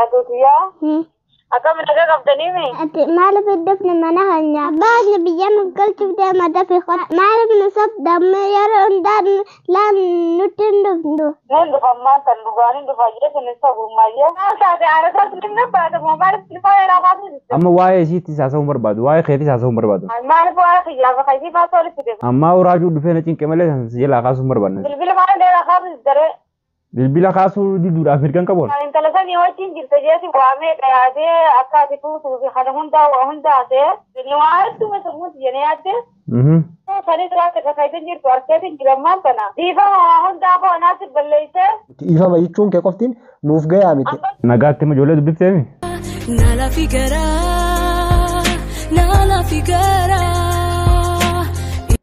يا توتيا أكمل لك قبضني مي ما لف الدفن منها النار بعد بيجمع قلت بدأ ما دفي خط ما لف نصب دم يرون دار لا نتندفندو نندو فما تندوغاني ندو فاجرة نصب وماجة ساعة على أساس إنك بعد ما بعرف تلفاي لا بعرف أما واي شيء تساسهم بربادو واي خير تساسهم بربادو ما أعرف واحد يا بخيتي فاصل كده أما وراجو دفعنا تين كمالة سجل أخاسهم بربادو بالبيل ما عندنا خالص دري بالبلا خاسو دي دور أفريقيا كبول أنت لسه يوجين جلت جالس وعمي كيادي أكاد يفوتوا في خلهم هوندا أسير النواة تو مسموت جنياته ثاني تراك كايدن جير تواركين جرمان تنا ديفا هوندا أبو ناس بليته إيفا ما يجون كقفتين نوف جاي ميت نقاط مجولة دبتة نالا فيكرا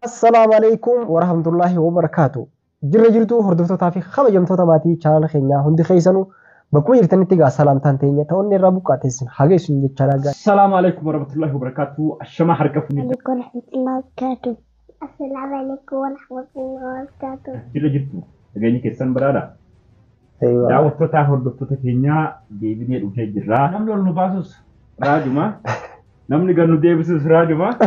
السلام عليكم ورحمة الله وبركاته جرجرتو هردفتو تافي خبجمتو تماتي channel خينيا هندي خيسانو بكم يرتني تيغا سلام تانتينيا توني ربو قاتسن حاجه سن جچراغا السلام عليكم ورحمة الله وبركاته الشما حركفني عليكم ورحمة الله وبركاته السلام عليكم ورحمة الله وبركاته جرجرتو غني كيسان برادا ايوه دعوتو تا هردفتو تكينيا ديبيني دوكي جرا نملو نباسوس راجما نمني غنو ديبسوس راجما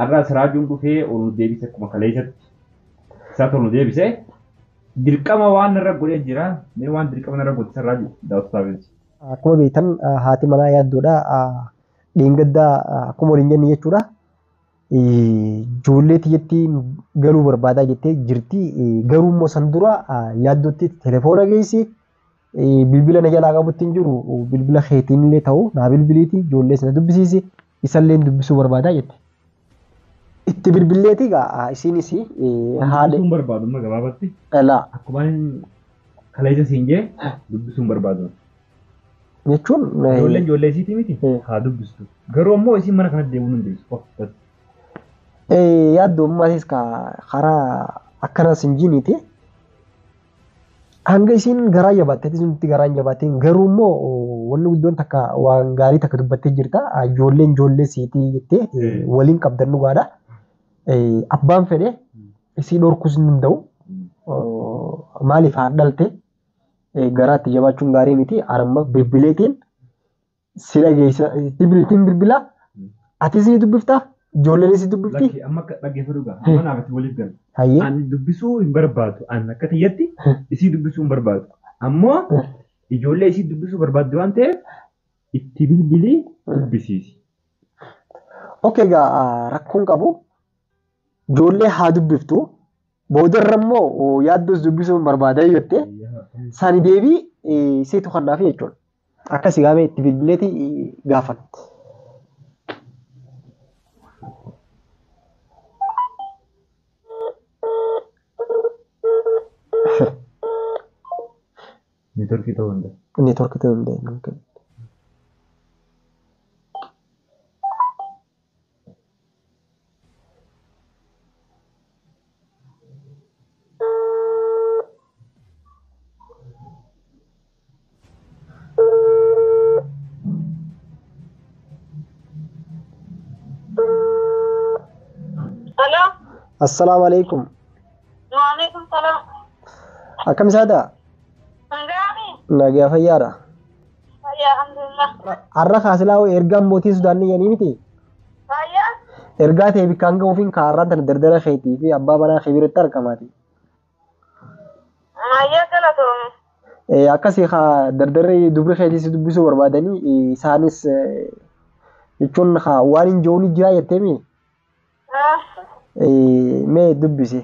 arras rajuun dhufee ol deebise akkuma kaleessatti isaa tolu deebise dirqama waan irra godhee jira mee waan dirqama irra godhise raaju daawwataa beekti. akkuma beektan haati manaa yaaddoodha dheengaddaa akkuma waliin jenne jechuudha ijoollee tiyyatti galuu barbaadaa jettee jirti garuu immoo san dura yaaddootti telefoona geessi bilbila na jalaa qabutti hin jiru bilbila keetiin illee ta'u naa bilbiliiti ijoollee sana dubbisiisi isallee dubbisuu barbaadaa jette. itti bilbileeti gaa isinis haadha sun barbaadu amma gabaabatti la akkuma kaleessa siinjee dubbisuun barbaadu jechuun ijoollee isiiti miti haa dubbistu garuu ammoo isiin mana kanatti deemuun hin deebisu yaaddoo ammaas karaa akkanas hin jiiniiti hanga isiin garaa jabaattee isinti garaa jabaattee garuu immoo wanni guddoon takka waan gaarii takka dubbattee jirta ijoollee siitii jettee waliin qabdan dhugaadha. Abbaan fedhe isii dhorkuus hin danda'u maaliif haa dhalte garaatti jabaachuun gaarii miti arma bilbileetiin si dhageessa bilbileetiin bilbila ati isii dubbiftaa ijoolleen isii dubbifti. Amma dhaggeeffatu gaa amma naafatti waliif galu. Ani dubbisuu hin barbaadu ani akka tiyyatti isii dubbisuu hin barbaadu ammoo ijoollee isii dubbisuu barbaaddu waan ta'eef itti bilbilii dubbisiisi. Okay gaa rakkoon qabu. Ijoollee haa dubbiftu boodarra immoo yaaddoos dubbisuun barbaada jettee sani deebii seetu kannaaf jechuudha. Akkasii gaafee itti bilbileeti gaafan. Neetworkii ta'uu danda'a. Neetworkii ta'uu danda'a. السلام عليكم. وعليكم السلام. أكم سادة؟ نجا فيارا. يا الحمد لله. أرى خاسلاو إرجام موتي سوداني يعني متي. أيه. إرجعت هي بكانغ وفين كاران تندردرة خيتي في أبا بنا خبير التر كماتي. أيه كلا توم. أكاسي خا دردرة دبر خيتي سدبسو بربادني سانس يكون خا وارين جوني جرا يتمي. mee dubbisi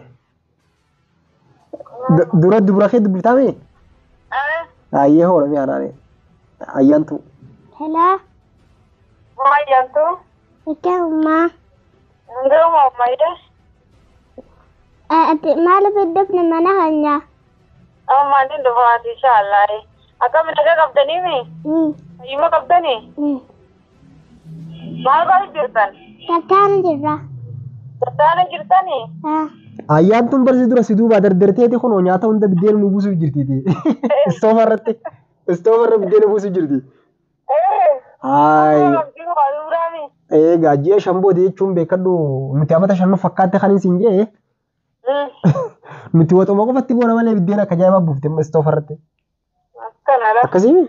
dubra kee dubbiftaame ayyee hoora mi anaane ayyantu hello ayyantu ikama ndoma mayde ati maal bedefne mana hanya amma ndindo faati inshallah akam naga qabdani mi yima qabdani maal baal jirtan tataan jirra tataan jirtani ayyaantun barsi dura si duuba dardarteeti kun nyaata hunda biddeen nu buusuuf jirtiiti istoofarra biddeen buusuuf jirti gaajjiya shambooti jechuun beekadhu nuti amata shannu fakkaatte kan isin jee nuti waxuma qofatti boona malee biddeen akka ajaa'iba buufte istoofarratti Kana la. Akkasii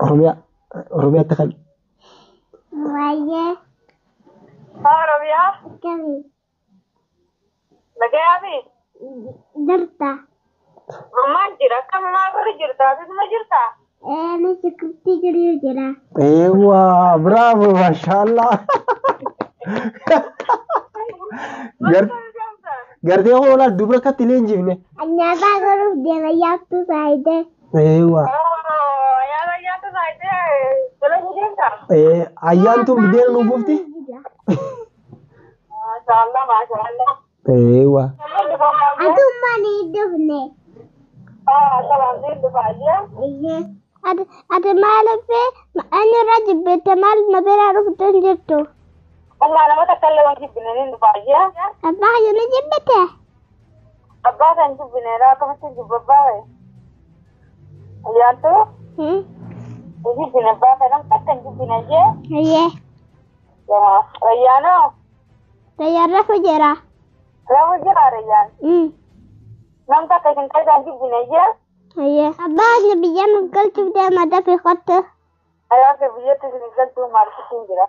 Oromiyaa takal. Wayye. Oromiyaa. Kami. Nagayaami. Darta. Mammaan jira akkam maa bari jirta asuma jirta. Ni sekuriti jiru jira. Ewa, bravo, mashallah. Gartee hoolaa dubra katti leenjifne. Nyaata garuuf deema yaattu saayide. Ewa. Yaada saayidee tola jireenya. Ayyaantuun bideena nuuf bufti. Maashaallah. Ewa. Atummaa ni dufne. Salaamtiin dhufaayyaa. Iyyee. Ati maaliifee ani irra jibbite maal na biraa dhuftan jirtu? Amma nama takkaillee waan jibbineen dhufaayyaa. Abbaa yoo na jibbite? Abbaa kan jibbineedha akkamitti jibba abbaa. Ayyaantu. Jibbine abbaa kanam akka jibbinee. Iyyee. Rayyaanoo. Rayyaan rafu jira. Rafu jira rayyaan. Nam takka isin qaydaan jibbinee. Iyyee. Abbaa ani biyya nuuf galchuuf deema dafii qotte. Ayaake biyyatti isin galtuu maalitti jira.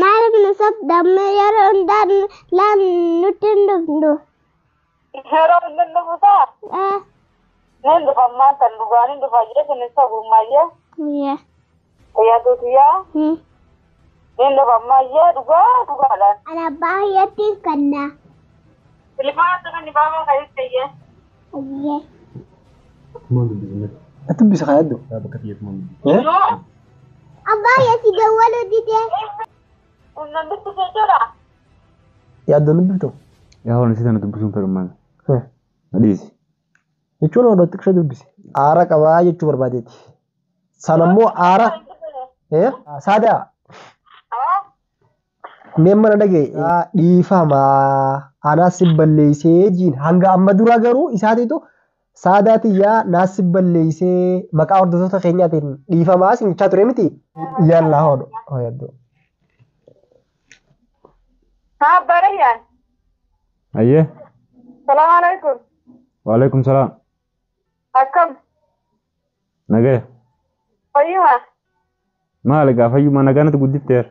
Maaliif nu sobdamme yeroo hundaan laan nutti hin dhufnu? Yeroo hin dhufutaa. Nen dhufammaan kan dhugaan hin dhufaa jira kunis sabummaayye. Iyyee. Ayyaatuutiyaa. Nen dhufammaayye dhugaadhaan. Ana abbaa hiyyattiin kanna. Ilmaata kan dhibaamaa kan ta'e. Iyyee. Ati bisa kayak itu. Abbaa yasi dawwalu dide. Nanti jira. Ya doon bifto. Yaa waan sitan dubbisuun firmaan. Adiisi. Jechuun odoo xiqqoo dubbisi. Aara qabaa jechuu barbaadeeti. Sanammoo aara. Saadaa. Meemma na dhagee dhiifamaa anaas balleessee jiin hanga amma dura garuu isaatiitu saadaatiyyaa naas balleessee maqaa hordoftoota keenyaatiin dhiifamaa sinchaa ture miti. Yalla hoodho. Hoyaddo. Haa barayyaan. Ayyee. Salaamu alaikum. Waalaikum salaam. Akkam. Nagaya. Fayyuma. Maali gaa fayyuma nagaanatu guddifteera.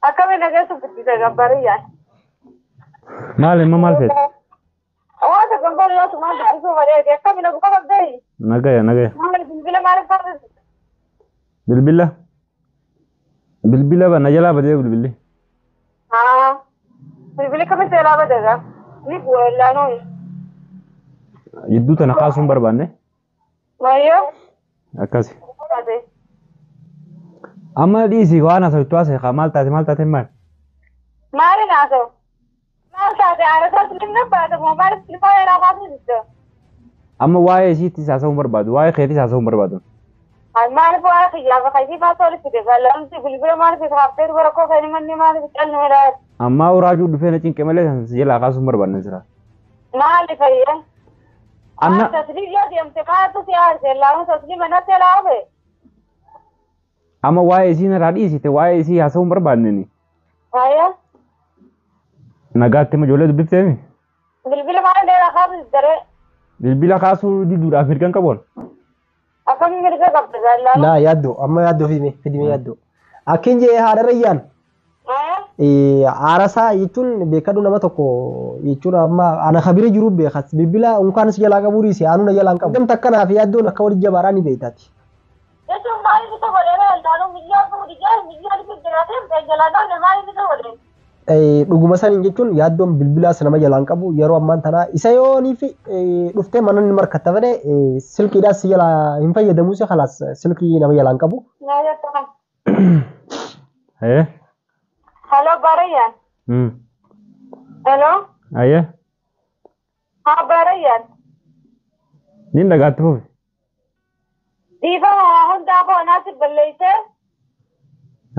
Akkami nagaa subbisiisa gabbariyyaan. Maali immoo maal feete? Hawaasa gambariyyaa sumaan dubbisuu bareede akkami nagu qabaddeeyi. Nagaya. Maali bilbila maaliif qabdisi? Bilbila ba na jalaa badee bilbilli. Haa. Bilbili kamitti jalaa badeega? Ni bu'eellaanoo. Jidduu tana kaasuun barbaanne. Mayyoo. Akkasi. Amma dhiisii waan haasawittu haasa'e maal taate maal? Maali naasa'u? Maal taate aarasaas limna baata moo maaliif ilmaa eelaa baasisitte? Amma waa'ee isiittis haasa'uun barbaadu waa'ee keetis haasa'uun barbaadu. Maaliif waa'ee kiyyaaba kayyii baasoo olitti deegalamti bilbila maaliif isa haftee dubara koo kan himanni maaliif calli midhaa? Amma uraajuu dhufee na cinqe malee kan si jalaa kaasuun barbaanne jira. Maali fayyee? Anna. Tasliim yoo deemte maaltu si haasee laamu tasliim manatti laabe? Amma waa'ee isii narraa dhiisite waa'ee isii haasa'uun barbaanneni. Fayyee? Nagaatti ijoollee dubbifteemi? Bilbila maal dheeraa kaasuu daree? Bilbila kaasuu diduudhaaf mirgan qaboon. Akkami mirga qabda jaalladha? Laa yaaddoo amma yaaddoo fidime yaaddoo. Akkin jee haadha rayyaan. Aarasaa jechuun beekadhu nama tokko jechuun amma ana kabira jiru beekas bilbila unkaanis jalaa qabuu dhiise aanuu na jalaan qabu. Gamta akkanaaf yaaddoon akka walitti jabaadhaan ni beektaati. Jechuun maaliif isa godhee ilaaluu biyyaa fi jalaa maaliif isa godhee? Dhuguma saniin jechuun yaaddoon bilbilaas nama jalaan qabu yeroo ammaan tanaa isa yoonii fi dhuftee mana ni markatta fedhe silkiidhaas si jalaa hin fayyadamuu si khalaas silkii nama jalaan qabu. Hello Barayan. Hello. Ayya. Haa Barayan. Nin dhagaatti fufi. Dhiifama hundaa boonaatti balleessee.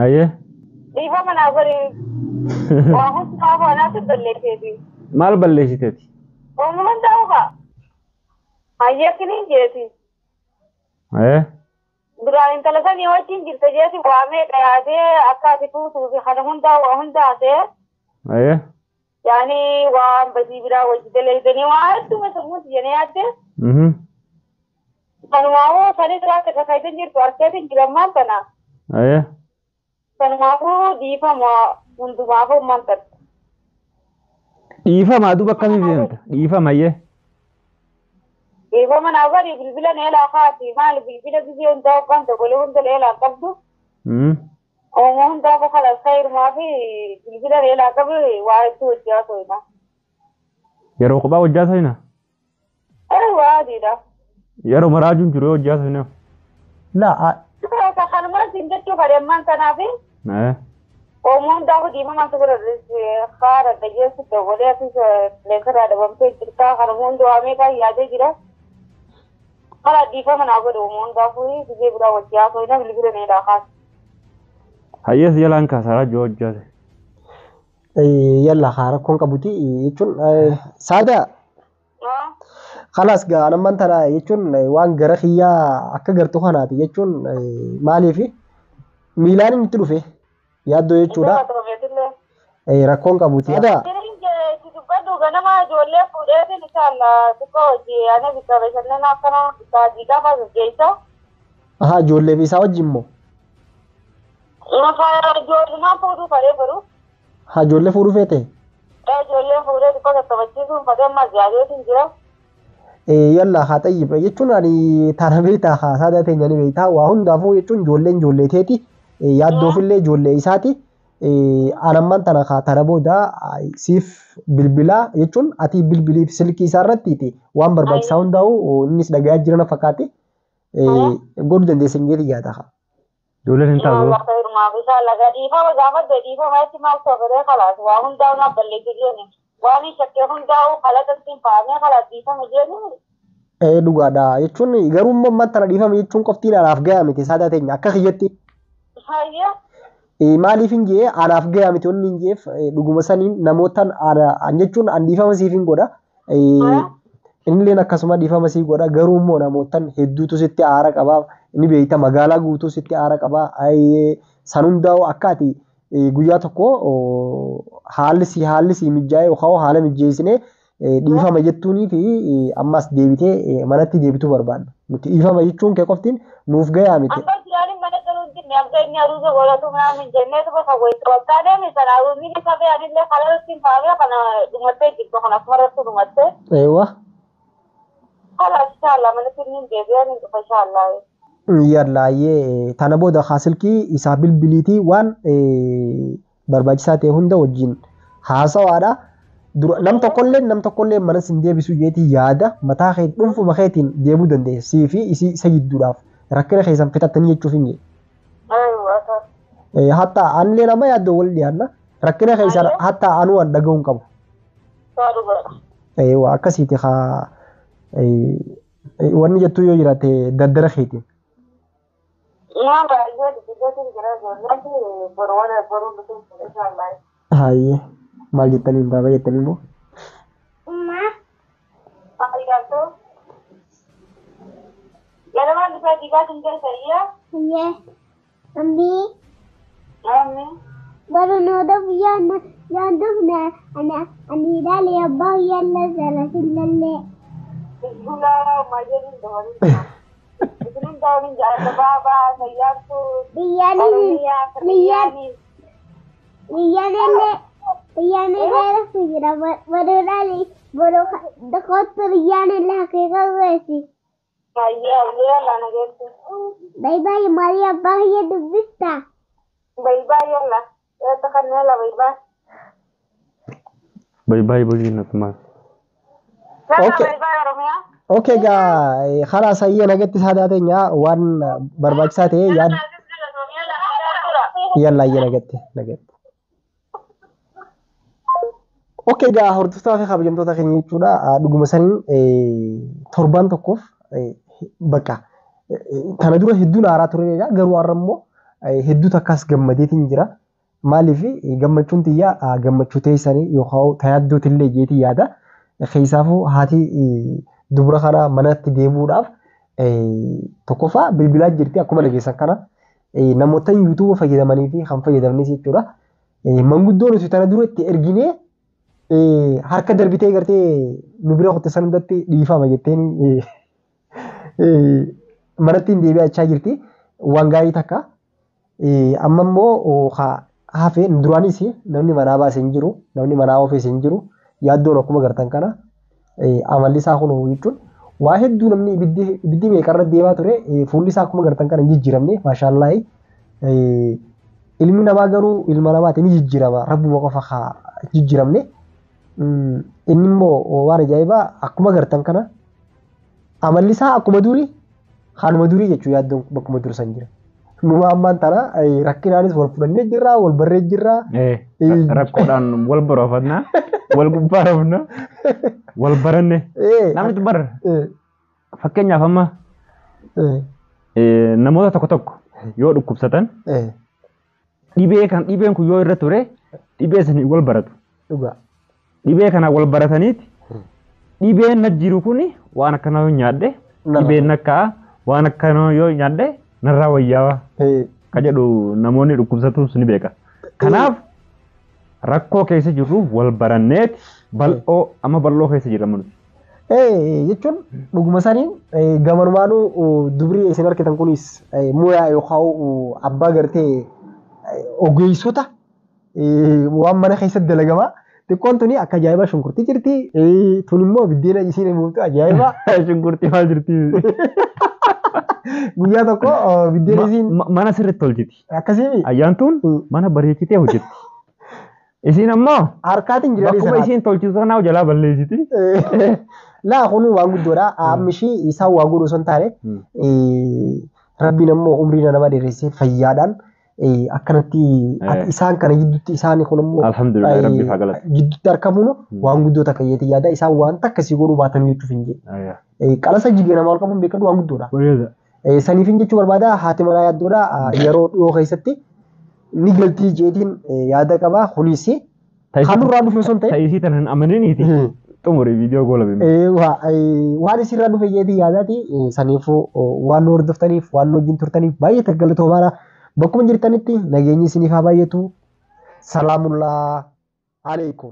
Ayya. Dhiifama naa godhee. Waa hundaa boonaatti balleesseeti. Maal balleessiteeti? Oomumaan ta'uuqa. Hayyakkiniin jeeti. Ayya. Duraan intala sanii wajjin jirte jeeti waamee dhiyaatee akka ati fuutuu fi kana hundaa waa hundaatee. Ayya. يعني وان بدي برا وجد لي دني وعدت ما سموت يعني عدت فنواه ثاني تراك كفايتين جرت واركتين جرمان تنا ايه فنواه ديفا ما منذ ما هو منتر ديفا ما دوبا كمي فهمت ديفا ما يه ديفا من أول بالبلا نيلا خاتي ما بالبلا بيجي أنت وكان تقولي أنت نيلا قبضه ومن ده خلاص خير ما في بالبلا نيلا قبل وعدت وجهه هنا يرو قبا وجهه هنا أيوة هذه ده يرو مراجم جرو وجهه هنا لا كان ما سنجت كده ما تنافي ايه ومن ده ديما ما تقول خار دجيس تقولي في لكن هذا بمشي تلقى كان من ده أمريكا يادي كده خلاص ديفا من أول ومن ده فوي بيجي برا وجهه هنا بالبلا نيلا خاص هيس يلان كسر جو وجهه يلا خاركون كبوتي يجون سادا خلاص قا أنا من ترى يجون وان جرخيا أكثر تخاناتي يجون مالي في ميلان نتلو فيه يادو يجودا ركون كبوتي هذا بدو غنما جولة فودة إن شاء الله تكوجي أنا بكرة شننا كنا تاجيكا فازجيتا ها جولة بيسا وجيمو ما جولة ما فودو فره فرو ها جولة فورو فيته جولة فودة تكوجي تبجيكو فده ما زيادة تنجرا يلا ها طيب يجون أني ترى بيتا ها هذا تنجني بيتا وهم دافو يجون جولة تيتي يادو في اللي جولة إساتي أنا من تنا خاطر بودا سيف بالبلا يجون أتي بالبلي في سلكي سارتيتي وان برباد ساوند داو ونس دقيقة جرنا فكاتي قردن دي سنجري يادها جولة انت ما خير ما بيسا لغا ديفا وزامت ديفا ما يسمع سوكري خلاص وهم داو نبلي تجيني واني شكيهم داو خلاص تنسين فامي خلاص ديفا مجيني dhugaadha jechuun garuu ummaan tana dhiifame jechuun qoftiin anaaf ga'aa miti saada teenya akka kiyyatti maaliif hin jee anaaf ga'aa miti wanni hin jeef dhuguma saniin namootaan jechuun an dhiifama siif hin godha innilleen akkasuma dhiifama siif godha garuu immoo namootaan hedduutu sitti aara qabaa inni beeyta magaalaa guutuu sitti aara qabaa san hundaa'u akka ati guyyaa tokko haalli si mijaa'e yookaan haala mijeessinee dhiifama jettuunii fi ammas deebitee manatti deebituu barbaadna. Nuti dhiifama jechuun kee qoftiin nuuf gayaa miti. Amma jiraanin mana galuutti mi'aafta inni aduusa godhatu mi'aamin jennee tokko fagootti waggaa deemi sana miini safee anillee kalatti faamee kana dhumattee jirtu kana marartu dhumattee. Eewa. Kala inshallah manatti inni deebi'an hin dhufa inshallah. Yallaayyee tana booda haasilkii isaa bilbiliitii waan barbaachisaa ta'e hunda wajjin haasawaadha. nam tokkollee mana sin deebisu jeetii yaada mataa kee dhuunfuma keetiin deebuu dandeessii fi isii isa jidduudhaaf rakkina keessan fixattanii jechuuf hin jee. Hatta anillee nama yaaddoo wal dhiyaanna rakkina keessan hatta anuu an dhaga'uun qabu. Waa akkasiiti haa wanni jettuu yoo jiraate daddara keetiin. Hayyee. Maal jettaniin baaba jettaniin moo? Arigato. Yana maal dhufaa diigaa kan ta'e sayyaa? Iyyee. Ambii. Ammi. Barnoota yaadufne ani ilaalee abbaa yaallee sana sillallee. Bismillah maajeriin dabalii. Bismillah dabalii jaalata baabaa sayyaattu. Biyyaan illee rafu jira baroodhaan dakootti biyyaan illee haqiiqa geessi. Baay'ee laana geessu. Baay'ee maalii abbaa kiyya dubbista. Baay'ee la eessa kanneen la baay'ee bojiin atumaan. Okay gaa karaa sayyee nagatti saadaa teenya waan barbaachisaa ta'e yaad yalla ayyee nagatti. Okay gaa hordoftoota fi kabajamtoota keenya jechuudha dhuguma saniin torbaan tokkoof bakka kana dura hedduun haaraa turedha garuu har'a immoo hedduu takkaas gammadeetiin jira maaliif gammachuun tiyyaa gammachuu teessanii yookaan tayaaddooti jeetii yaada keessaafuu haati dubara kana manatti deemuudhaaf tokkoffaa bilbilaa jirti akkuma dhageessan kana namoota yuutuuba fayyadamanii fi kan fayyadamanis jechuudha manguddoo nuti tana dura itti erginee harka darbitee gartee nu bira qotte san hundatti dhiifama jetteen manatti hin deebi'achaa jirti. Waan gaarii takka. Amma immoo hafe duraanis namni manaa baase hin jiru, namni manaa oofes hin jiru. Yaaddoon akkuma gartan kana amalli isaa kun jechuun waa hedduu namni ibiddi meeqarra deemaa ture fuulli isaa akkuma gartan kana hin jijjiiramne maashaallah. Ilmi namaa garuu ilma namaatiin ni jijjiirama rabbuma qofa haa jijjiiramne. Inni immoo waan ajaa'ibaa akkuma gartan kana amalli isaa akkuma durii haanuma durii jechuu yaaddoon bakkuma dursan jira. Numa ammaan tana rakkinaanis wal fudhannee jirra wal barree jirra. Rakkoodhaan wal baroofanna wal gubbaa rafna wal baranne namni bar fakkeenyaaf amma namoota tokko tokko yoo dhukkubsatan dhibeen kun yoo irra ture dhibee sanii wal baratu. Dhibee kana wal barataniiti dhibeen na jiru kun waan akkana yoo nyaadhe dhibeen akka waan akkana yoo nyaadhe narraa wayyaawaa ka jedhu namoonni dhukkubsatus ni beeka. Kanaaf rakkoo keessa jirruuf wal baranneeti bal'oo amma bal'oo keessa jirra nuti. Jechuun dhuguma saniin gamanumaanuu dubrii isin argitan kunis muyaa yookaan abbaa gartee ogeessota waan mana keessatti dalagamaa. Xiqqoon tuni akka ajaa'iba shunkurtii jirti. Tun immoo biddeena isiin himuutu ajaa'iba. Shunkurtii maal jirti? Guyyaa tokko biddeena isiin mana sirriitti tolchiti. Akkasii ayyaantuun mana bareechitee hojjetti. Isiin ammoo harkaatiin jiranii sana akkuma isiin tolchitu sanaa jalaa balleessiti. Laa kun waan guddoodha. Ammishii isaa waa godhu osoo hin taane rabbiin ammoo umrii nama dheeressee fayyaadhaan akkanatti isaan kana gidduutti isaan kun immoo alhamdulillah rabbi fagala gidduutti argamuun waan guddoo takka yeeti yaada isaan waan akkasii godhuu baatan jechuuf hin jedhe. Qalasa jigee nama qabuun beekadu waan guddoodha. Saniif hin jechuu barbaada haati manaa yaaddoodha yeroo dhiyoo keessatti ni galtii jeetiin yaada qaba kunis kanurraa dhufe osoo hin ta'e. Ta'isii tanan amaniniiti. Xumuri viidiyoo goolabime. Waan isirraa dhufe jeetii yaadaati saniifuu waan nu hordoftaniif waan nu wajjin turtaniif baay'ee galatoomna. Bakkuma jirtanitti nageenyi isiniif haa baay'atu. Salaamullaa alaikum.